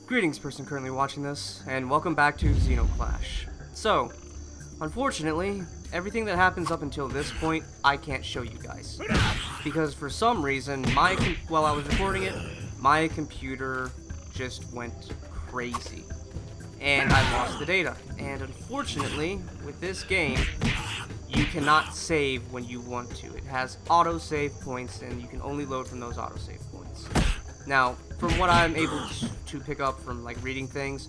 Greetings, person currently watching this, and welcome back to Zeno Clash. So, unfortunately, everything that happens up until this point, I can't show you guys. Because for some reason, while I was recording it, my computer just went crazy. And I lost the data. And unfortunately, with this game, you cannot save when you want to. It has autosave points, and you can only load from those autosave points. Now, from what I'm able to pick up from like reading things,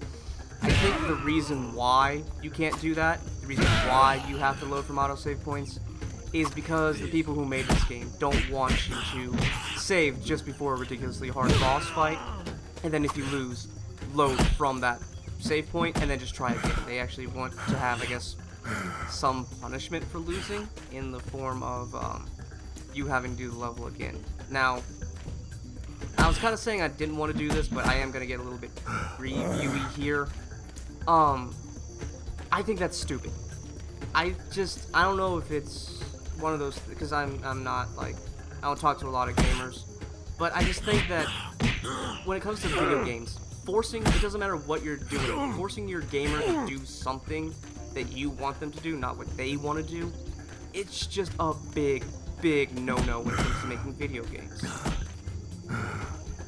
I think the reason why you can't do that, the reason why you have to load from autosave points, is because the people who made this game don't want you to save just before a ridiculously hard boss fight, and then if you lose, load from that save point and then just try again. They actually want to have, I guess, some punishment for losing in the form of you having to do the level again. Now, I was kind of saying I didn't want to do this, but I am going to get a little bit reviewy here. I think that's stupid. I don't know if it's one of those, because I'm not, like, I don't talk to a lot of gamers, but I just think that when it comes to video games, it doesn't matter what you're doing, forcing your gamer to do something that you want them to do, not what they want to do, it's just a big no-no when it comes to making video games.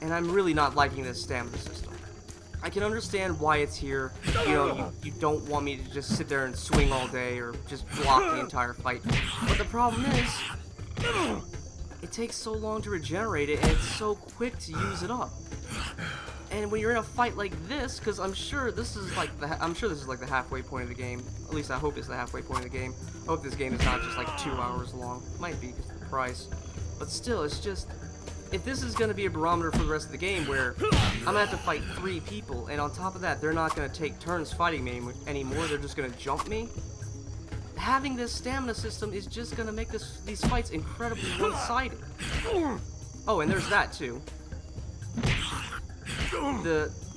And I'm really not liking this stamina system. I can understand why it's here. You know, you don't want me to just sit there and swing all day or just block the entire fight. But the problem is, it takes so long to regenerate it, and it's so quick to use it up. And when you're in a fight like this, because I'm sure this is like the halfway point of the game. At least I hope it's the halfway point of the game. I hope this game is not just like 2 hours long. It might be because of the price, but still, it's just, if this is going to be a barometer for the rest of the game where I'm going to have to fight 3 people, and on top of that, they're not going to take turns fighting me anymore, they're just going to jump me, having this stamina system is just going to make these fights incredibly one-sided. Oh, and there's that too.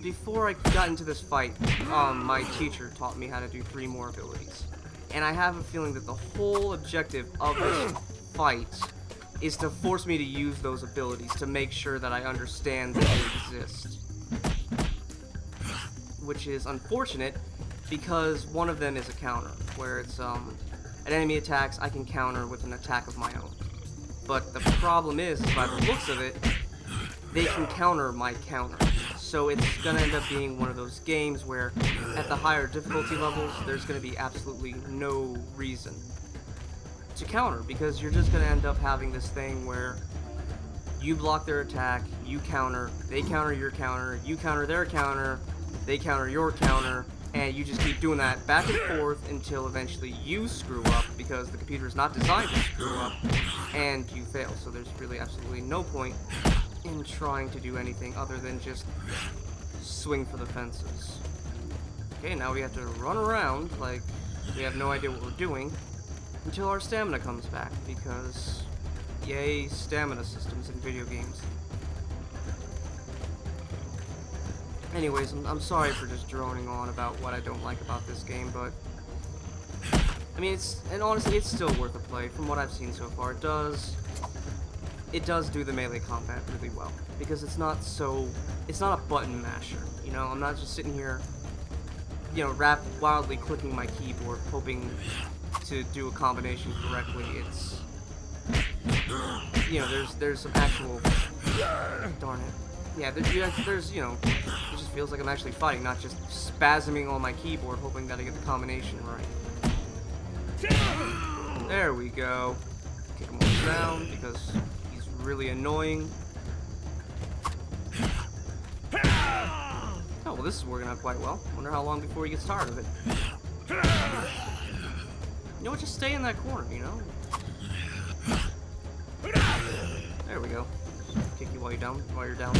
Before I got into this fight, my teacher taught me how to do 3 more abilities. And I have a feeling that the whole objective of this fight is to force me to use those abilities to make sure that I understand that they exist. Which is unfortunate, because one of them is a counter, where it's, an enemy attacks, I can counter with an attack of my own. But the problem is, by the looks of it, they can counter my counter. So it's gonna end up being one of those games where, at the higher difficulty levels, there's gonna be absolutely no reason to counter, because you're just gonna end up having this thing where you block their attack, you counter, they counter your counter, you counter their counter, they counter your counter, and you just keep doing that back and forth until eventually you screw up, because the computer is not designed to screw up, and you fail. So there's really absolutely no point in trying to do anything other than just swing for the fences. Okay, now we have to run around like we have no idea what we're doing until our stamina comes back, because yay, stamina systems in video games. Anyways, I'm sorry for just droning on about what I don't like about this game, but I mean, honestly, it's still worth a play. From what I've seen so far, it does do the melee combat really well, because it's not a button masher, you know. I'm not just sitting here, you know, wildly clicking my keyboard hoping to do a combination correctly. It's, you know, there's some actual, darn it, yeah, there's, you know, it just feels like I'm actually fighting, not just spasming on my keyboard hoping that I get the combination right. There we go. Kick him on the ground because he's really annoying. Oh, well, this is working out quite well. Wonder how long before he gets tired of it. You know what, just stay in that corner, you know? There we go. Kick you while you're down. There you go.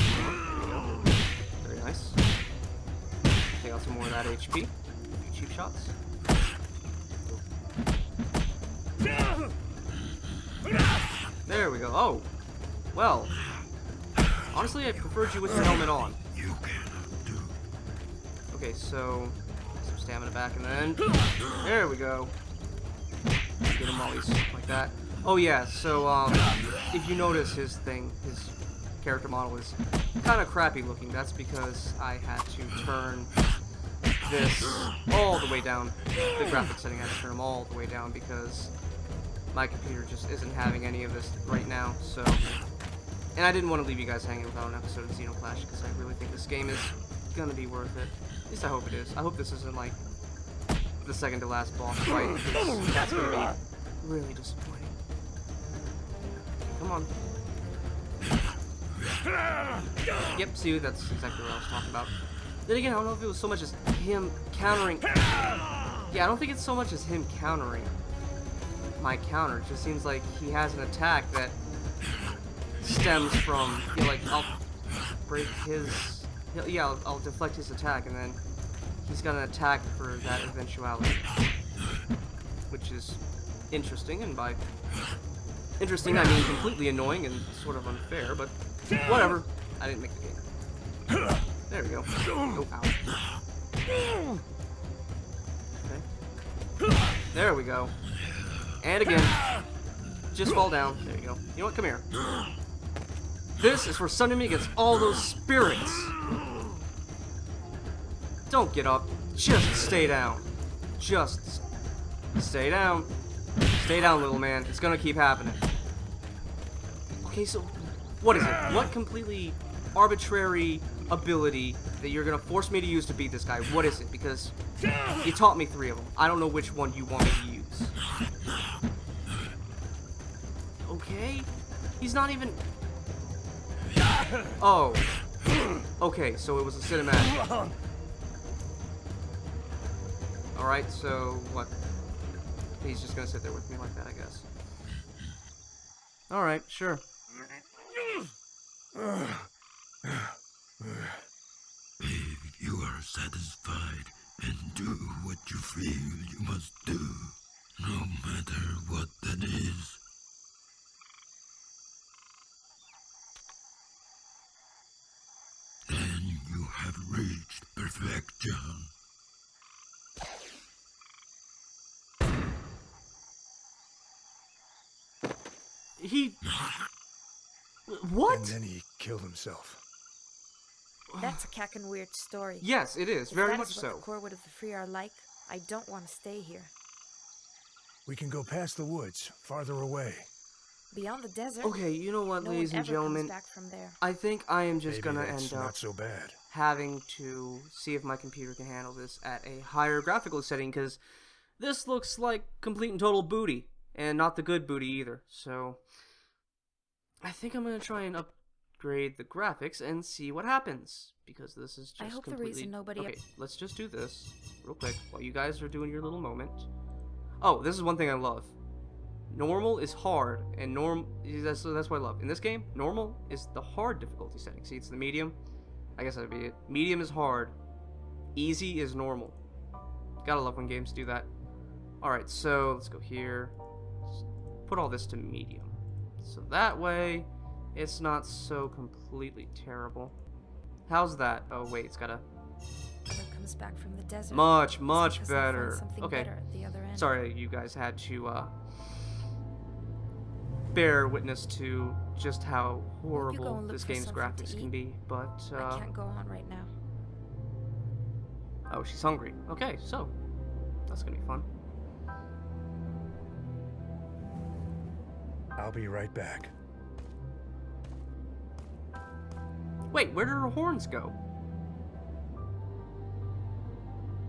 Very nice. Take out some more of that HP. A few cheap shots. There we go. Oh! Well, honestly, I preferred you with the helmet on. Okay, so some stamina back, and then there we go. Get him while he's like that. Oh yeah, so if you notice his character model is kind of crappy looking. That's because I had to turn this all the way down. The graphics setting, I had to turn them all the way down because my computer just isn't having any of this right now. So, and I didn't want to leave you guys hanging without an episode of Zeno Clash because I really think this game is gonna be worth it. At least I hope it is. I hope this isn't like the second to last boss fight, because that's gonna be really disappointing. Come on. Yep, see, that's exactly what I was talking about. Then again, I don't know if it was so much as him countering. Yeah, I don't think it's so much as him countering my counter. It just seems like he has an attack that stems from, you know, like, I'll break his... Yeah, I'll deflect his attack, and then he's gonna attack for that eventuality. Which is interesting, and by interesting I mean completely annoying and sort of unfair, but whatever. I didn't make the game. There we go. Oh, ow. Okay. There we go. And again. Just fall down. There you go. You know what? Come here. This is for summoning me against all those spirits. Don't get up. Just stay down. Just stay down. Stay down, little man. It's gonna keep happening. Okay, so what is it? What completely arbitrary ability that you're gonna force me to use to beat this guy? What is it? Because you taught me 3 of them. I don't know which one you want me to use. Okay? He's not even... Oh. Okay, so it was a cinematic. Alright, so what? He's just gonna sit there with me like that, I guess. Alright, sure. If you are satisfied and do what you feel you must do, no matter what that is. Then you have reached perfection. He... What? And then he killed himself. That's a cackin' weird story. Yes, it is. If Very that much is so. what the Corwood of the Free are like, I don't want to stay here. We can go past the woods, farther away. Beyond the desert. Okay, you know what, no ladies one and ever gentlemen? comes back from there. I think I am just Maybe gonna that's end up not so bad. having to see if my computer can handle this at a higher graphical setting, because this looks like complete and total booty, and not the good booty either. So I think I'm gonna try and upgrade the graphics and see what happens, because this is just I hope completely... the reason nobody... Okay, let's just do this real quick while you guys are doing your little moment. Oh, this is one thing I love. Normal is hard, and that's what I love. In this game, normal is the hard difficulty setting. See, it's the medium. I guess that'd be it. Medium is hard. Easy is normal. Gotta love when games do that. Alright, so let's go here. Just put all this to medium. So that way, it's not so completely terrible. How's that? Oh wait, it's gotta... Never comes back from the desert. Much It's because I'll find better. something Okay. better at the other end. Sorry you guys had to bear witness to just how go horrible and look this for game's something to graphics can eat. be, but I can't go on right now. oh, she's hungry. Okay, so that's gonna be fun. I'll be right back. Wait, where did her horns go?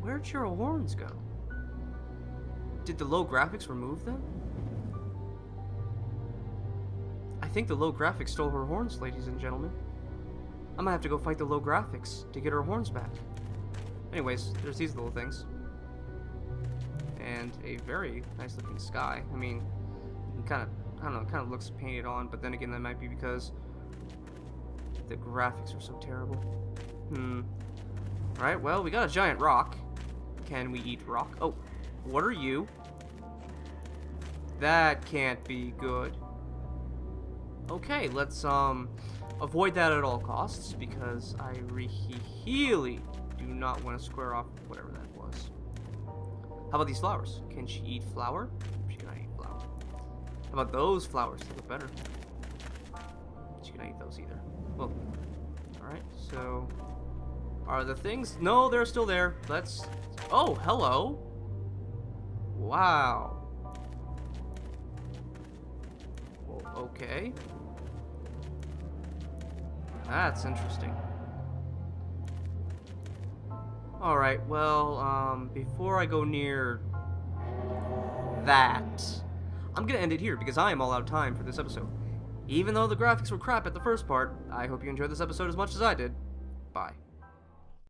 Where'd your horns go? Did the low graphics remove them? I think the low graphics stole her horns, ladies and gentlemen. I'm gonna have to go fight the low graphics to get her horns back. Anyways, there's these little things. And a very nice looking sky. I mean, kind of, I don't know, it kind of looks painted on, but then again, that might be because the graphics are so terrible. Alright, well, we got a giant rock. Can we eat rock? Oh, what are you? That can't be good. Okay, let's avoid that at all costs, because I really do not want to square off whatever that was. How about these flowers? Can she eat flower? She cannot eat flower. How about those flowers? They look better. She cannot eat those either. Well, alright, so... Are the things... No, they're still there. Let's... Oh, hello! Wow. Well, okay. That's interesting. Alright, well, before I go near that, I'm gonna end it here because I am all out of time for this episode. Even though the graphics were crap at the first part, I hope you enjoyed this episode as much as I did. Bye.